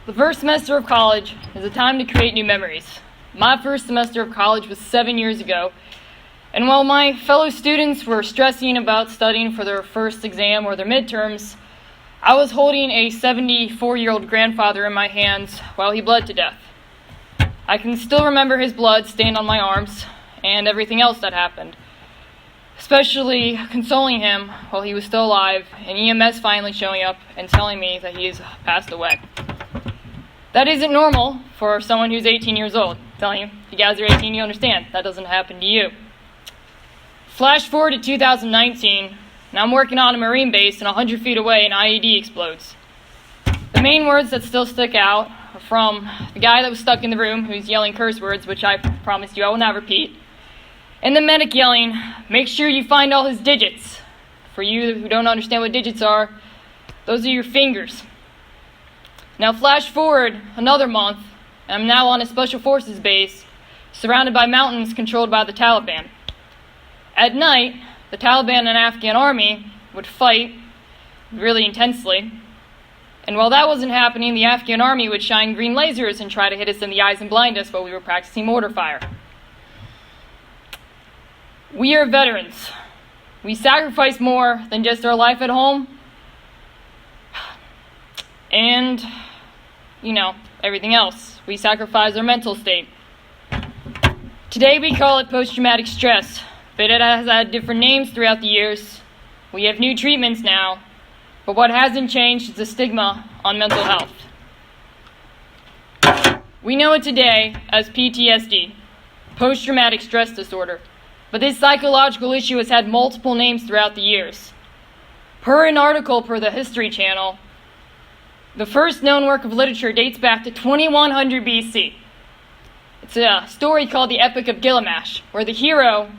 The first semester of college is a time to create new memories. My first semester of college was 7 years ago, and while my fellow students were stressing about studying for their first exam or their midterms, I was holding a 74-year-old grandfather in my hands while he bled to death. I can still remember his blood stained on my arms and everything else that happened, especially consoling him while he was still alive and EMS finally showing up and telling me that he has passed away. That isn't normal for someone who's 18 years old. I'm telling you, if you guys are 18, you understand. That doesn't happen to you. Flash forward to 2019, and I'm working on a Marine base, and 100 feet away, an IED explodes. The main words that still stick out are from the guy that was stuck in the room who's yelling curse words, which I promised you I will not repeat, and the medic yelling, "Make sure you find all his digits." For you who don't understand what digits are, those are your fingers. Now flash forward another month, and I'm now on a Special Forces base, surrounded by mountains controlled by the Taliban. At night, the Taliban and Afghan army would fight really intensely, and while that wasn't happening, the Afghan army would shine green lasers and try to hit us in the eyes and blind us while we were practicing mortar fire. We are veterans. We sacrifice more than just our life at home, and everything else. We sacrifice our mental state. Today we call it post-traumatic stress, but it has had different names throughout the years. We have new treatments now, but what hasn't changed is the stigma on mental health. We know it today as PTSD, post-traumatic stress disorder, but this psychological issue has had multiple names throughout the years. Per an article per the History Channel, the first known work of literature dates back to 2100 BC. It's a story called the Epic of Gilgamesh, where the hero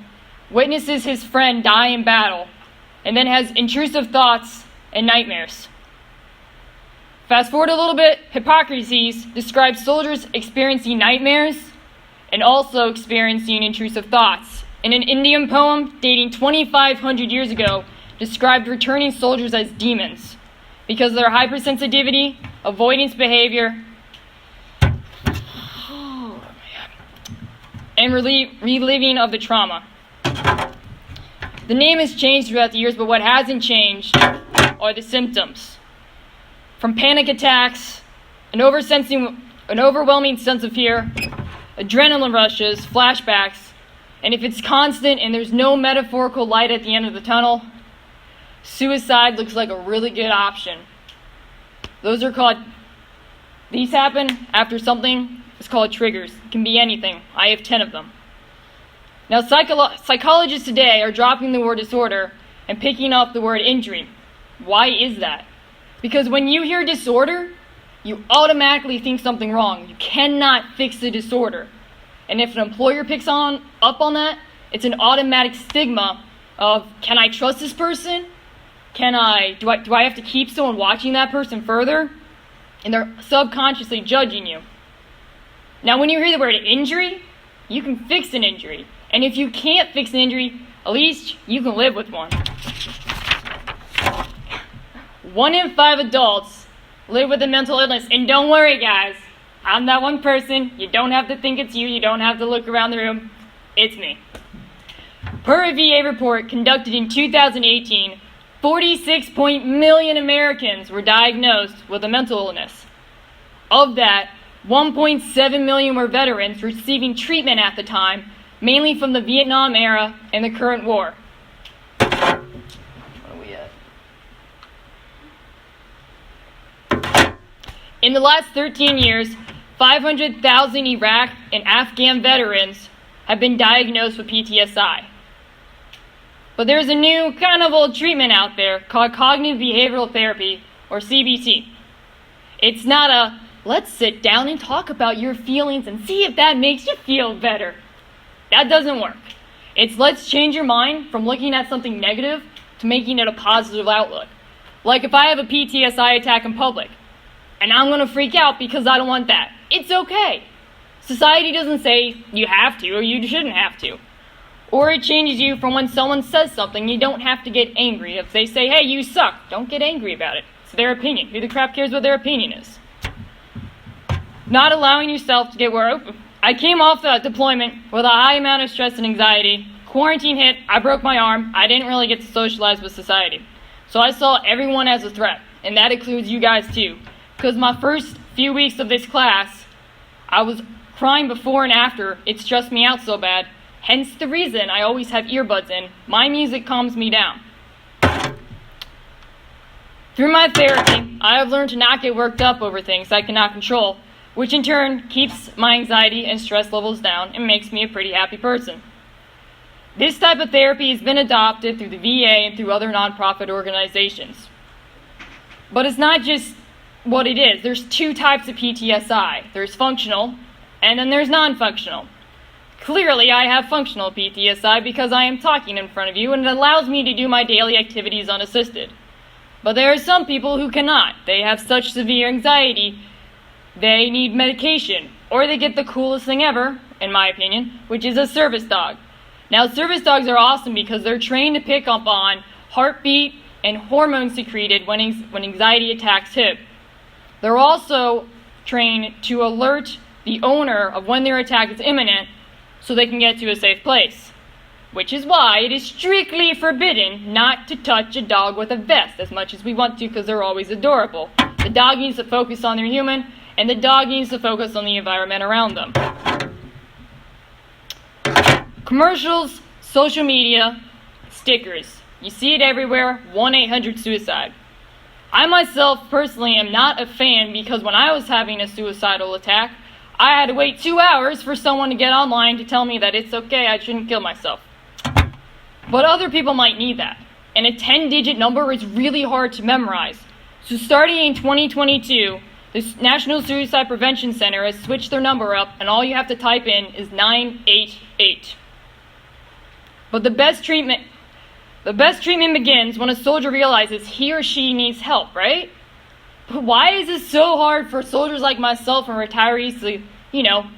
witnesses his friend die in battle and then has intrusive thoughts and nightmares. Fast forward a little bit, Hippocrates describes soldiers experiencing nightmares and also experiencing intrusive thoughts. In an Indian poem dating 2,500 years ago, described returning soldiers as demons because of their hypersensitivity, avoidance behavior, and reliving of the trauma. The name has changed throughout the years, but what hasn't changed are the symptoms. From panic attacks, an overwhelming sense of fear, adrenaline rushes, flashbacks, and if it's constant and there's no metaphorical light at the end of the tunnel, suicide looks like a really good option. These happen after something is called triggers. It can be anything. I have 10 of them. Now, psychologists today are dropping the word disorder and picking up the word injury. Why is that? Because when you hear disorder, you automatically think something wrong. You cannot fix the disorder. And if an employer picks up on that, it's an automatic stigma of, can I trust this person? Do I have to keep someone watching that person further? And they're subconsciously judging you. Now, when you hear the word injury, you can fix an injury. And if you can't fix an injury, at least you can live with one. 1 in 5 adults live with a mental illness. And don't worry, guys. I'm that one person. You don't have to think it's you. You don't have to look around the room. It's me. Per a VA report conducted in 2018, 46 million Americans were diagnosed with a mental illness. Of that, 1.7 million were veterans receiving treatment at the time, mainly from the Vietnam era and the current war. What are we at? In the last 13 years, 500,000 Iraq and Afghan veterans have been diagnosed with PTSI. But there's a new kind of old treatment out there called cognitive behavioral therapy, or CBT. It's not a, let's sit down and talk about your feelings and see if that makes you feel better. That doesn't work. It's let's change your mind from looking at something negative to making it a positive outlook. Like if I have a PTSI attack in public, and I'm going to freak out because I don't want that. It's okay. Society doesn't say you have to or you shouldn't have to. Or it changes you from when someone says something, you don't have to get angry. If they say, hey, you suck, don't get angry about it. It's their opinion. Who the crap cares what their opinion is? not allowing yourself to get where I came off that deployment with a high amount of stress and anxiety. Quarantine hit, I broke my arm, I didn't really get to socialize with society. So I saw everyone as a threat, and that includes you guys too. Because my first few weeks of this class, I was crying before and after. It stressed me out so bad. Hence the reason I always have earbuds in. My music calms me down. Through my therapy, I have learned to not get worked up over things I cannot control, which in turn keeps my anxiety and stress levels down and makes me a pretty happy person. This type of therapy has been adopted through the VA and through other nonprofit organizations. But it's not just what it is. There's two types of PTSI. There's functional, and then there's non-functional. Clearly, I have functional PTSI because I am talking in front of you, and it allows me to do my daily activities unassisted. But there are some people who cannot. They have such severe anxiety, they need medication, or they get the coolest thing ever, in my opinion, which is a service dog. Now, service dogs are awesome because they're trained to pick up on heartbeat and hormones secreted when anxiety attacks hit. They're also trained to alert the owner of when their attack is imminent so they can get to a safe place. Which is why it is strictly forbidden not to touch a dog with a vest as much as we want to because they're always adorable. The dog needs to focus on their human, and the dog needs to focus on the environment around them. Commercials, social media, stickers. You see it everywhere, 1-800-SUICIDE. I myself personally am not a fan because when I was having a suicidal attack, I had to wait 2 hours for someone to get online to tell me that it's okay, I shouldn't kill myself. But other people might need that. And a 10-digit number is really hard to memorize. So starting in 2022, the National Suicide Prevention Center has switched their number up, and all you have to type in is 988. But the best treatment begins when a soldier realizes he or she needs help, right? But why is it so hard for soldiers like myself and retirees to,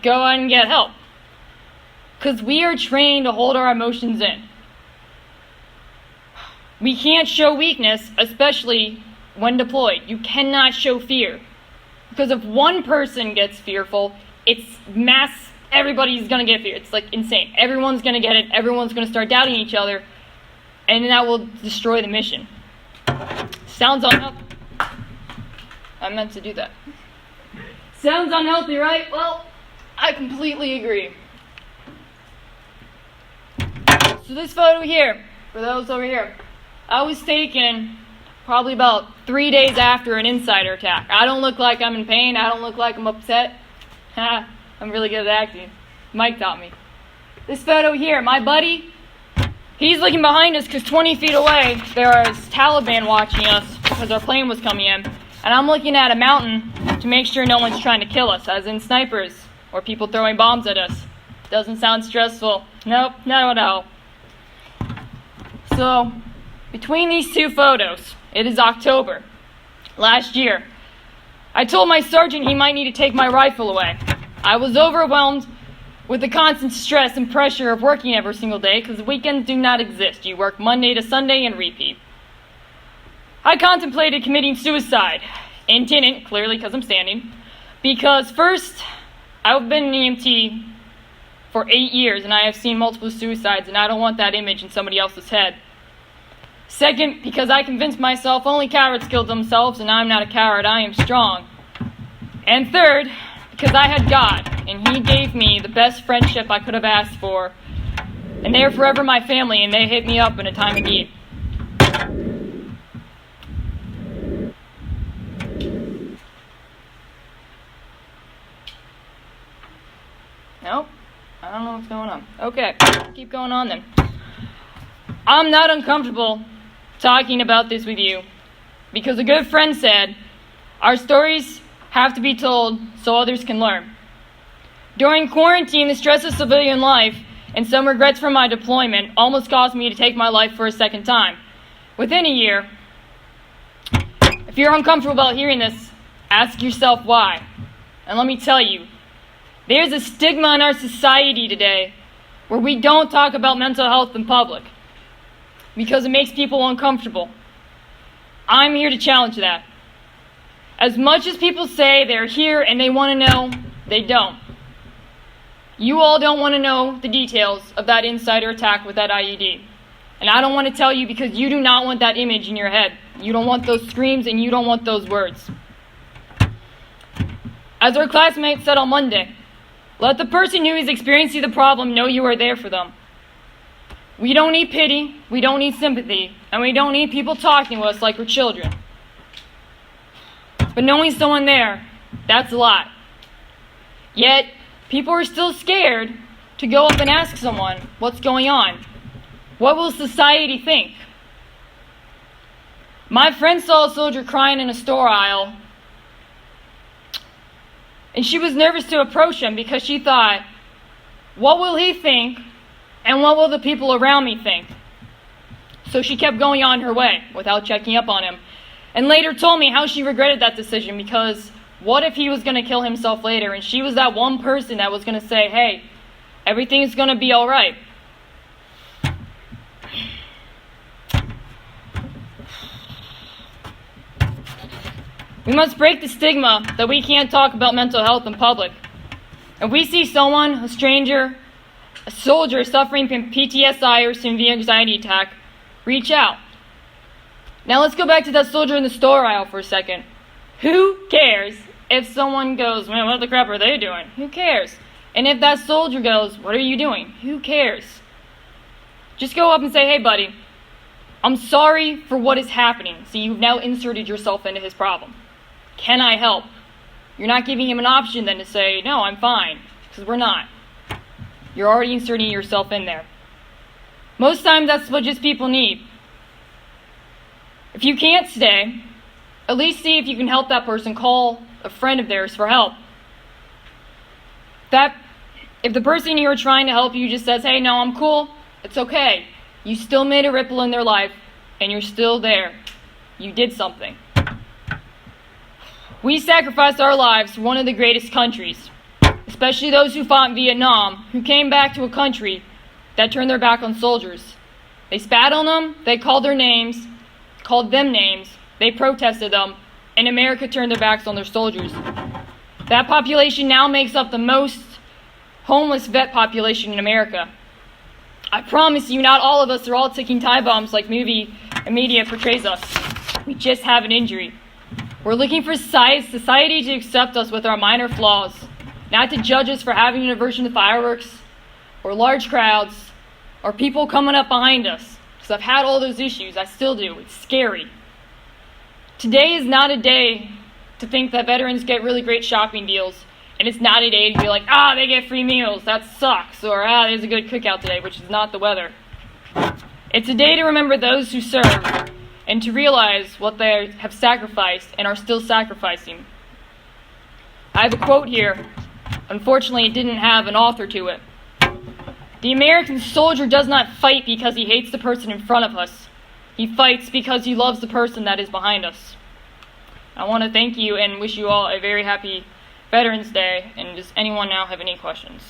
go out and get help? Because we are trained to hold our emotions in. We can't show weakness, especially when deployed. You cannot show fear. Because if one person gets fearful, it's mass, everybody's going to get fear. It's like insane. Everyone's going to get it. Everyone's going to start doubting each other. And that will destroy the mission. Sounds unhealthy. I meant to do that. Sounds unhealthy, right? Well, I completely agree. So this photo here, for those over here, I was taken probably about 3 days after an insider attack. I don't look like I'm in pain. I don't look like I'm upset. I'm really good at acting. Mike taught me. This photo here, my buddy, he's looking behind us because 20 feet away, there was Taliban watching us because our plane was coming in. And I'm looking at a mountain to make sure no one's trying to kill us, as in snipers or people throwing bombs at us. Doesn't sound stressful. Nope, not at all. So, between these two photos, it is October last year. I told my sergeant he might need to take my rifle away. I was overwhelmed with the constant stress and pressure of working every single day because weekends do not exist. You work Monday to Sunday and repeat. I contemplated committing suicide and didn't, clearly because I'm standing, because first, I've been an EMT for 8 years and I have seen multiple suicides and I don't want that image in somebody else's head. Second, because I convinced myself only cowards killed themselves and I'm not a coward, I am strong. And third, because I had God and He gave me the best friendship I could have asked for. And they are forever my family and they hit me up in a time of need. Nope, I don't know what's going on. Okay, keep going on then. I'm not uncomfortable talking about this with you because a good friend said, our stories have to be told so others can learn. During quarantine, the stress of civilian life and some regrets from my deployment almost caused me to take my life for a second time. Within a year, if you're uncomfortable about hearing this, ask yourself why. And let me tell you, there's a stigma in our society today where we don't talk about mental health in public because it makes people uncomfortable. I'm here to challenge that. As much as people say they're here and they want to know They don't. You all don't want to know the details of that insider attack with that IED. And I don't want to tell you because you do not want that image in your head. You don't want those screams and you don't want those words. As our classmate said on Monday, let the person who is experiencing the problem know you are there for them. We don't need pity, we don't need sympathy, and we don't need people talking to us like we're children. But knowing someone there, that's a lot. Yet, people are still scared to go up and ask someone what's going on. What will society think? My friend saw a soldier crying in a store aisle, and she was nervous to approach him because she thought, what will he think, and what will the people around me think? So she kept going on her way without checking up on him, and later told me how she regretted that decision because what if he was going to kill himself later, and she was that one person that was going to say, hey, everything's going to be all right. We must break the stigma that we can't talk about mental health in public. If we see someone, a stranger, a soldier suffering from PTSI or severe anxiety attack, reach out. Now let's go back to that soldier in the store aisle for a second. Who cares if someone goes, man, what the crap are they doing? Who cares? And if that soldier goes, what are you doing? Who cares? Just go up and say, hey buddy, I'm sorry for what is happening. See, you've now inserted yourself into his problem. Can I help? You're not giving him an option then to say, no, I'm fine, because we're not. You're already inserting yourself in there. Most times that's what just people need. If you can't stay, at least see if you can help that person call a friend of theirs for help. If the person you're trying to help you just says, hey, no, I'm cool, it's okay. You still made a ripple in their life, and you're still there. You did something. We sacrificed our lives for one of the greatest countries, especially those who fought in Vietnam, who came back to a country that turned their back on soldiers. They spat on them, they called them names, they protested them, and America turned their backs on their soldiers. That population now makes up the most homeless vet population in America. I promise you, not all of us are all ticking time bombs like movie and media portrays us. We just have an injury. We're looking for society to accept us with our minor flaws, not to judge us for having an aversion to fireworks, or large crowds, or people coming up behind us. Because I've had all those issues, I still do. It's scary. Today is not a day to think that veterans get really great shopping deals, and it's not a day to be like, they get free meals, that sucks, or there's a good cookout today, which is not the weather. It's a day to remember those who serve, and to realize what they have sacrificed and are still sacrificing. I have a quote here. Unfortunately, it didn't have an author to it. The American soldier does not fight because he hates the person in front of us. He fights because he loves the person that is behind us. I want to thank you and wish you all a very happy Veterans Day. And does anyone now have any questions?